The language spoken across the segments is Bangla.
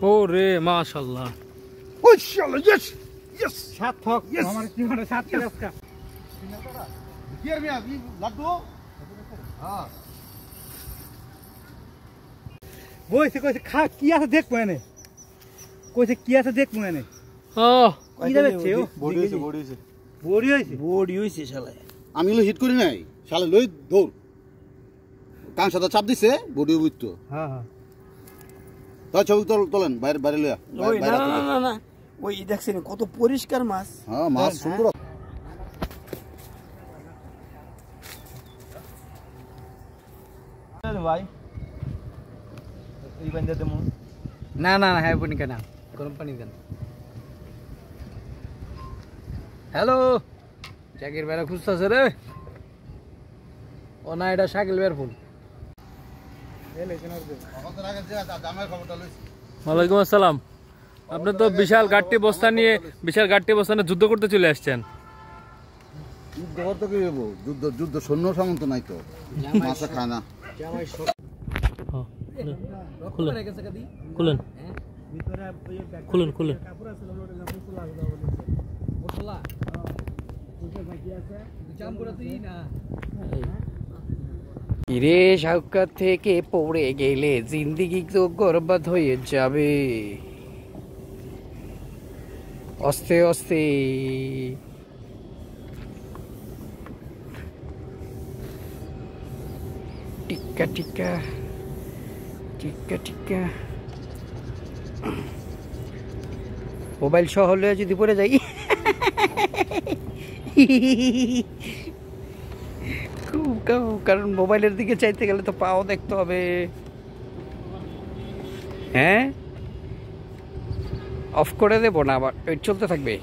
ও রে মাশাআল্লাহ মাশাআল্লাহ यस यस সার্থক আমার কি মানে সার্থক আজকে गियर में अभी लड्डू हां কইছে খা কি আছে দেখবো এনে কইছে কি আছে দেখবো এনে ও কি যাচ্ছে ও বডি হইছে শালা আমি লো হিট করি নাই শালা লই দৌড় কান সাদা চাপ দিছে বডি বুঝতো হ্যাঁ হ্যাঁ তো ছবি তোলেন বাইরে বাইরে লয়া ওই না না না না ওই দেখছেন কত পরিষ্কার মাছ হ্যাঁ মাছ সুন্দর ভাই এই বান্দা দেমু না না না হ্যাঁ পানি কেন গরম পানি দেন হ্যালো জাকির ভাইরা খুঁজতেছে রে ও না এটা শাকিল ভাইয়ের ফোন ওয়ালাইকুম আসসালাম আপনি তো বিশাল গাড়ি বস্তা নিয়ে যুদ্ধ করতে চলে আসছেন যুদ্ধ করতে কি হবো যুদ্ধ সৈন্য সামন্ত নাই তো মাছ খায় না খুলেন রে সাউকাত থেকে পড়ে গেলে জিন্দেগি তো বরবাদ হয়ে যাবে আস্তে আস্তে টিক্কা টিক্কা টিক্কা টিক্কা মোবাইল সহ হলে যদি পড়ে যাই কারণ মোবাইলের দিকে চাইতে গেলে তো পাও দেখতে হবে হ্যাঁ অফ করে দেবো না আবার ওই চলতে থাকবে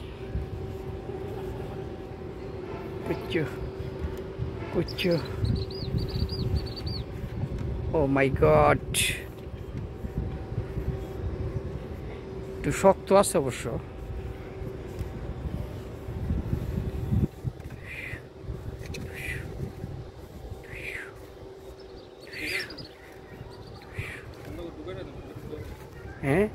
কুচ্চু ও মাই গড একটু শক্ত আছে অবশ্য হ্যাঁ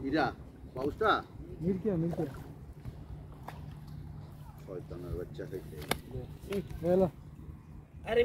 ইরা বাউসটা মিলকে শয়তানের বাচ্চা খাইছে আরে